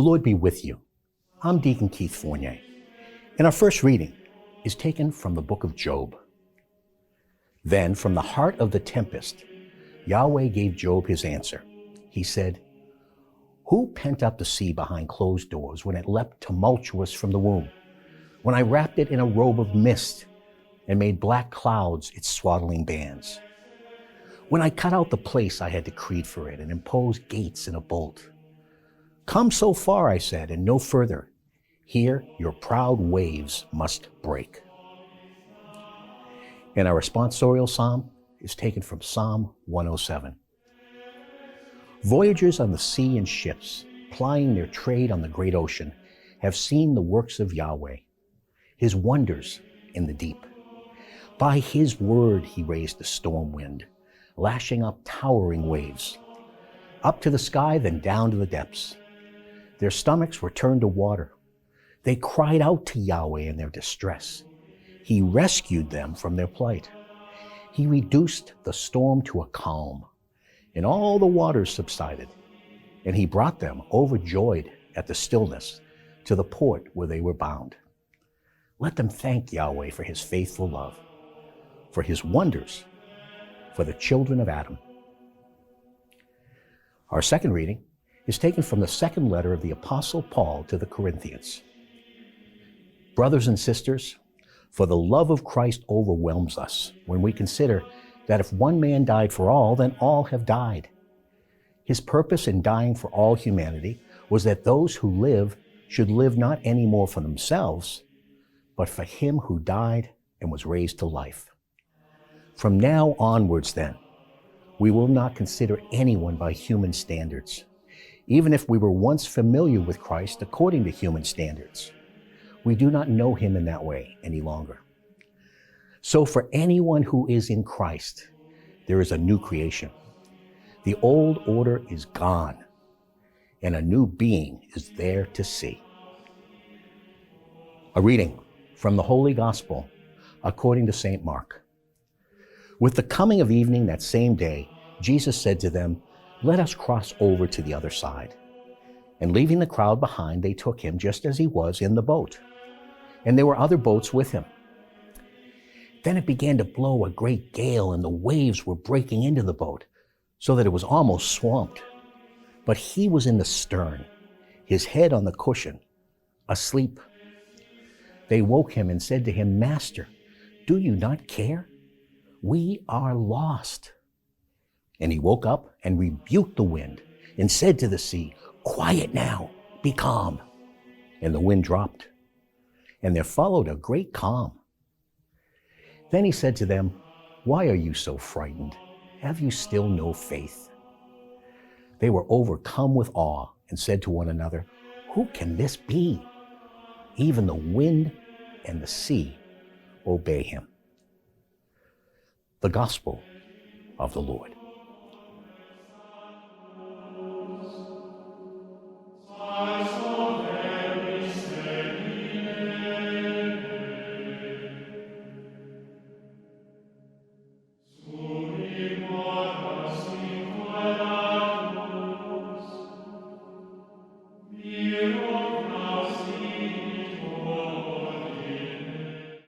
The Lord be with you. I'm Deacon Keith Fournier, and our first reading is taken from the book of Job. Then, from the heart of the tempest, Yahweh gave Job his answer. He said, "Who pent up the sea behind closed doors when it leapt tumultuous from the womb? When I wrapped it in a robe of mist and made black clouds its swaddling bands? When I cut out the place I had decreed for it and imposed gates in a bolt? Come so far, I said, and no further. Here your proud waves must break." And our responsorial psalm is taken from Psalm 107. Voyagers on the sea in ships, plying their trade on the great ocean, have seen the works of Yahweh, his wonders in the deep. By his word he raised the storm wind, lashing up towering waves, up to the sky, then down to the depths. Their stomachs were turned to water. They cried out to Yahweh in their distress. He rescued them from their plight. He reduced the storm to a calm, and all the waters subsided. And he brought them, overjoyed at the stillness, to the port where they were bound. Let them thank Yahweh for his faithful love, for his wonders, for the children of Adam. Our second reading is taken from the second letter of the Apostle Paul to the Corinthians. Brothers and sisters, for the love of Christ overwhelms us when we consider that if one man died for all, then all have died. His purpose in dying for all humanity was that those who live should live not any more for themselves, but for him who died and was raised to life. From now onwards, then, we will not consider anyone by human standards, even if we were once familiar with Christ according to human standards. We do not know him in that way any longer. So for anyone who is in Christ, there is a new creation. The old order is gone, and a new being is there to see. A reading from the Holy Gospel according to St. Mark. With the coming of evening that same day, Jesus said to them, "Let us cross over to the other side." And leaving the crowd behind, they took him just as he was in the boat. And there were other boats with him. Then it began to blow a great gale, and the waves were breaking into the boat, so that it was almost swamped. But he was in the stern, his head on the cushion, asleep. They woke him and said to him, "Master, do you not care? We are lost." And he woke up and rebuked the wind and said to the sea, "Quiet now, be calm." And the wind dropped, and there followed a great calm. Then he said to them, "Why are you so frightened? Have you still no faith?" They were overcome with awe and said to one another, "Who can this be? Even the wind and the sea obey him." The Gospel of the Lord. Here, O